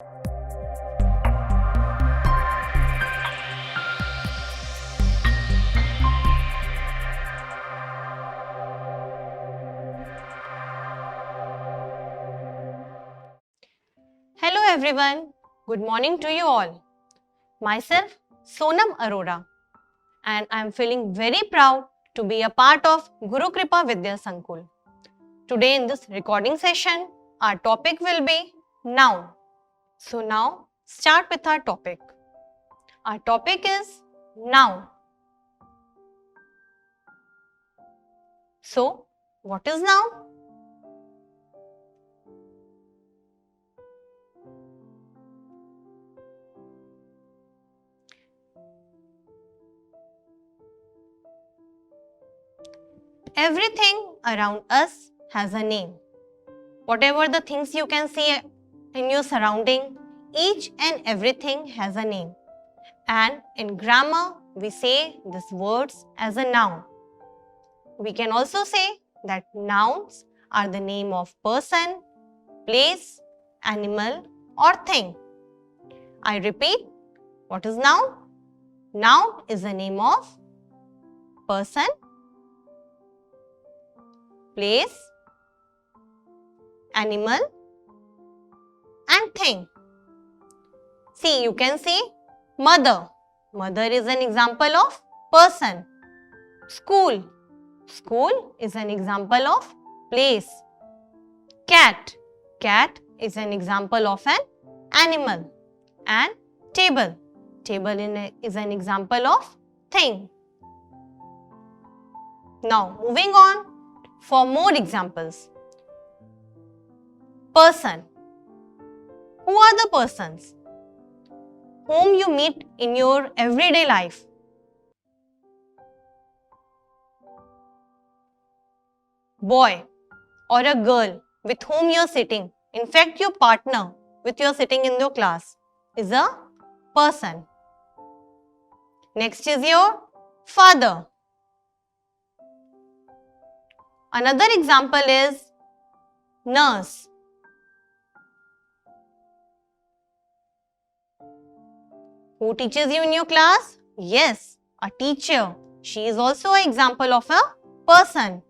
Hello everyone, good morning to you all. Myself Sonam Arora and I am feeling very proud to be a part of Guru Kripa Vidya Sankul. Today in this recording session, our topic will be noun. So now start with our topic. Our topic is noun. So what is noun? Everything around us has a name. Whatever the things you can see in your surrounding, each and everything has a name. And in grammar, we say these words as a noun. We can also say that nouns are the name of person, place, animal or thing. I repeat, what is noun? Noun is the name of person, place, animal and thing. See, you can say mother. Mother is an example of person. School. School is an example of place. Cat. Cat is an example of an animal. And table. Table is an example of thing. Now, moving on for more examples. Person. Who are the persons whom you meet in your everyday life? Boy or a girl with whom you are sitting. In fact, your partner with you are sitting in your class is a person. Next is your father. Another example is nurse. Who teaches you in your class? Yes, a teacher. She is also an example of a person.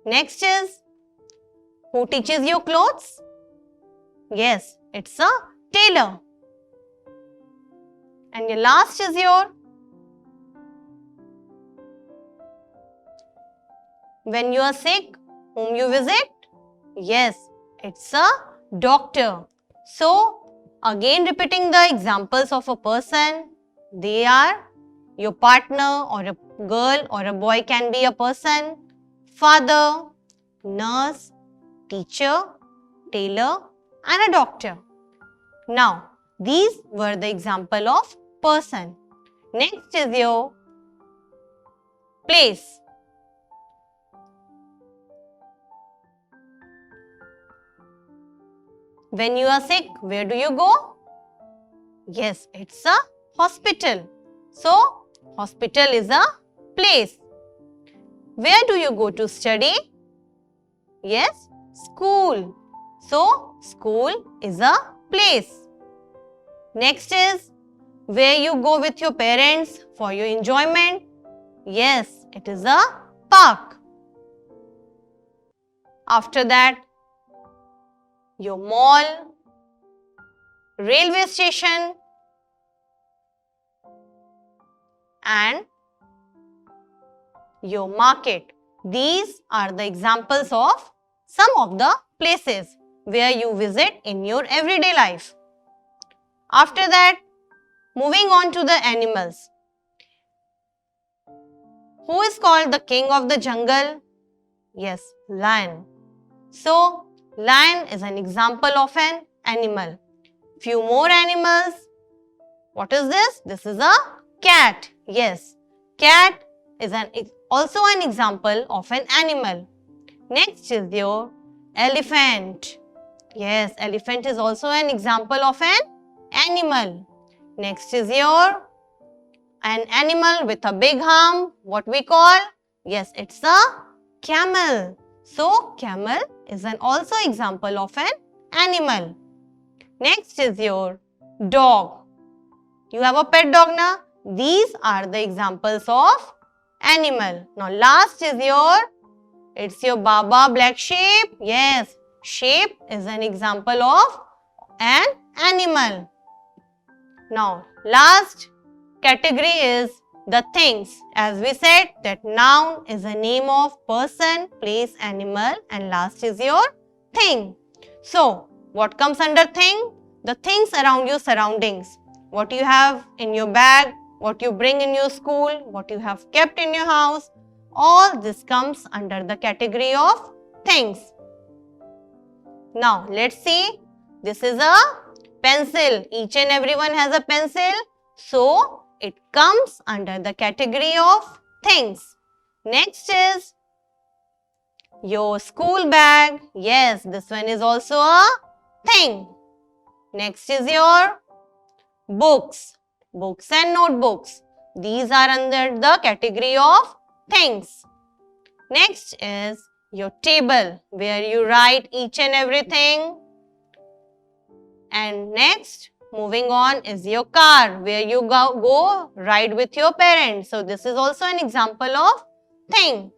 Next is, who teaches you clothes? Yes, it's a tailor. And your last is your, when you are sick, whom you visit? Yes, it's a doctor. So, again repeating the examples of a person, they are your partner or a girl or a boy can be a person, father, nurse, teacher, tailor and a doctor. Now, these were the example of person. Next is your place. When you are sick, where do you go? Yes, it's a hospital. So, hospital is a place. Where do you go to study? Yes, school. So, school is a place. Next is where you go with your parents for your enjoyment. Yes, it is a park. After that, your mall, railway station and your market. These are the examples of some of the places where you visit in your everyday life. After that, moving on to the animals. Who is called the king of the jungle? Yes, lion. So, lion is an example of an animal. Few more animals. What is this? This is a cat. Yes, cat is also an example of an animal. Next is your elephant. Yes, elephant is also an example of an animal. Next is your an animal with a big arm. What we call? Yes, it's a camel. So, camel is an also example of an animal. Next is your dog. You have a pet dog now? These are the examples of animal. Now last is it's your Baba black sheep. Yes, sheep is an example of an animal. Now last category is the things. As we said that noun is a name of person, place, animal, and last is your thing. So what comes under thing? The things around your surroundings. What you have in your bag, what you bring in your school, what you have kept in your house, all this comes under the category of things. Now let's see. This is a pencil. Each and everyone has a pencil. So it comes under the category of things. Next is your school bag. Yes, this one is also a thing. Next is your books. Books and notebooks. These are under the category of things. Next is your table where you write each and everything. And next, moving on, is your car where you go ride with your parents. So this is also an example of thing.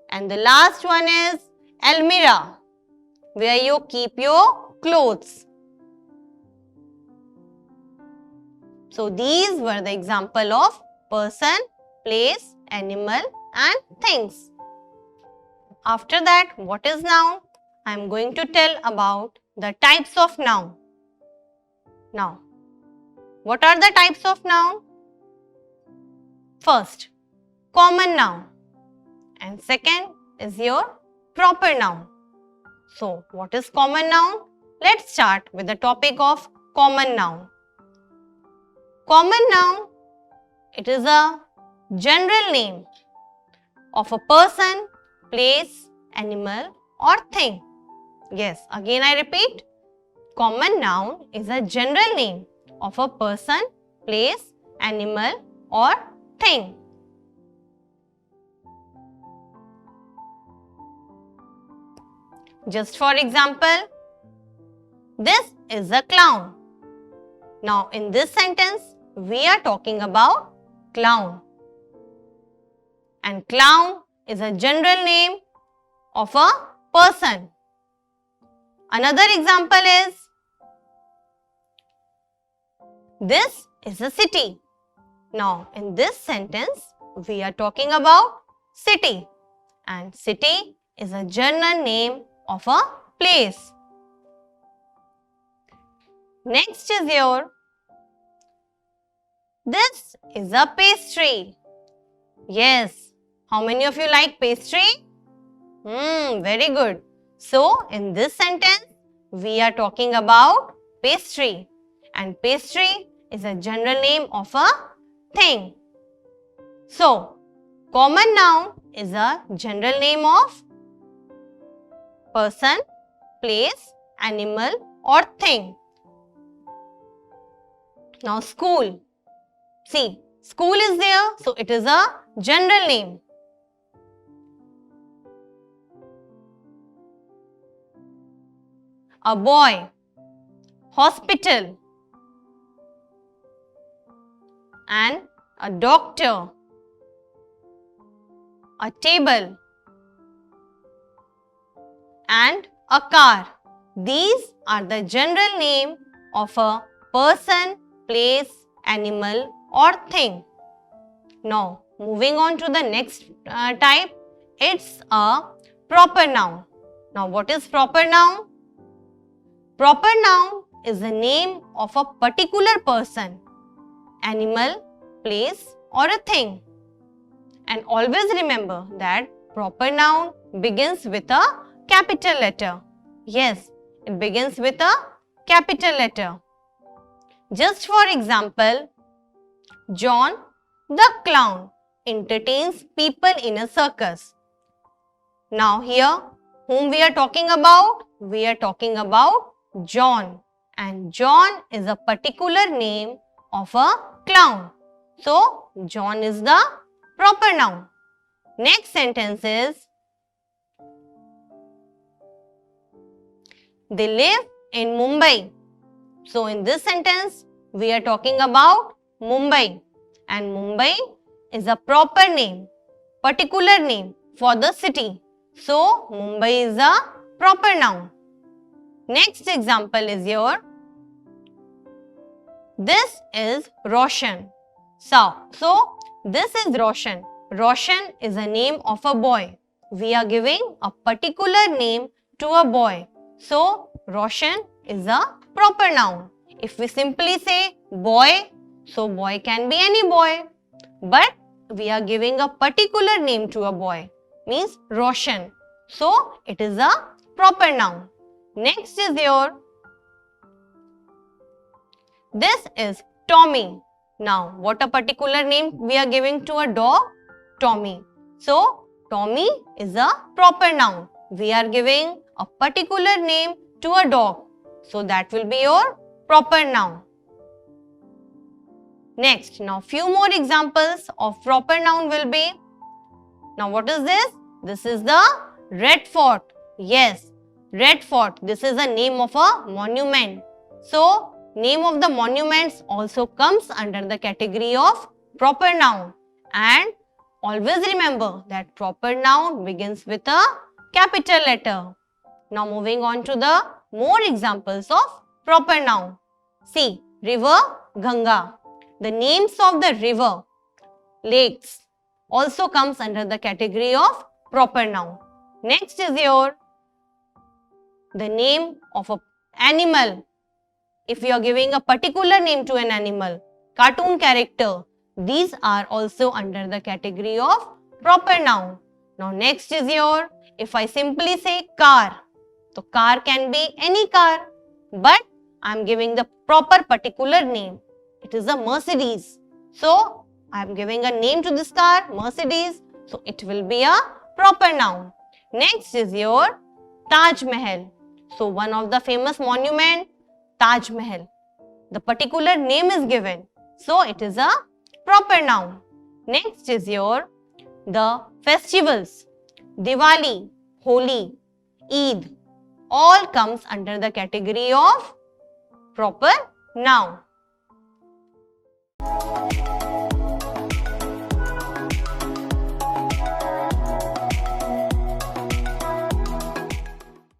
And the last one is almirah where you keep your clothes. So these were the example of person, place, animal and things. After that, what is noun? I am going to tell about the types of noun. Now, what are the types of noun? First, common noun. And second is your proper noun. So, what is common noun? Let's start with the topic of common noun. Common noun, it is a general name of a person, place, animal or thing. Yes, again I repeat, common noun is a general name of a person, place, animal or thing. Just for example, this is a clown. Now in this sentence, we are talking about clown. And clown is a general name of a person. Another example is, this is a city. Now in this sentence, we are talking about city. And city is a general name of a place. Next is this is a pastry. Yes. How many of you like pastry? Very good. So, in this sentence, we are talking about pastry. And pastry is a general name of a thing. So, common noun is a general name of person, place, animal or thing. Now, school. See, school is there, so it is a general name. A boy, hospital, and a doctor, a table, and a car. These are the general name of a person, place, animal or thing. Now, moving on to the next type, it's a proper noun. Now, what is proper noun? Proper noun is the name of a particular person, animal, place or a thing. And always remember that proper noun begins with a capital letter. Yes, it begins with a capital letter. Just for example, John the clown entertains people in a circus. Now here, whom we are talking about? We are talking about John. And John is a particular name of a clown. So, John is the proper noun. Next sentence is, they live in Mumbai. So in this sentence, we are talking about Mumbai, and Mumbai is a proper name, particular name for the city. So Mumbai is a proper noun. Next example is your, this is Roshan. So this is Roshan. Roshan is a name of a boy. We are giving a particular name to a boy. So Roshan is a proper noun. If we simply say boy, so boy can be any boy. But we are giving a particular name to a boy, means Roshan. So it is a proper noun. Next is your, this is Tommy. Now, what a particular name we are giving to a dog? Tommy. So, Tommy is a proper noun. We are giving a particular name to a dog. So, that will be your proper noun. Next, now few more examples of proper noun will be, now what is this? This is the Red Fort. Yes, Red Fort. This is the name of a monument. So, name of the monuments also comes under the category of proper noun. And always remember that proper noun begins with a capital letter. Now moving on to the more examples of proper noun. See, river Ganga. The names of the river, lakes also comes under the category of proper noun. Next is your, the name of an animal. If you are giving a particular name to an animal, cartoon character, these are also under the category of proper noun. Now next is your, if I simply say car, so car can be any car, but I am giving the proper particular name. It is a Mercedes. So I am giving a name to this car, Mercedes. So it will be a proper noun. Next is your Taj Mahal. So one of the famous monument, Taj Mahal. The particular name is given. So it is a proper noun. Next is your, the festivals. Diwali, Holi, Eid, all comes under the category of proper noun.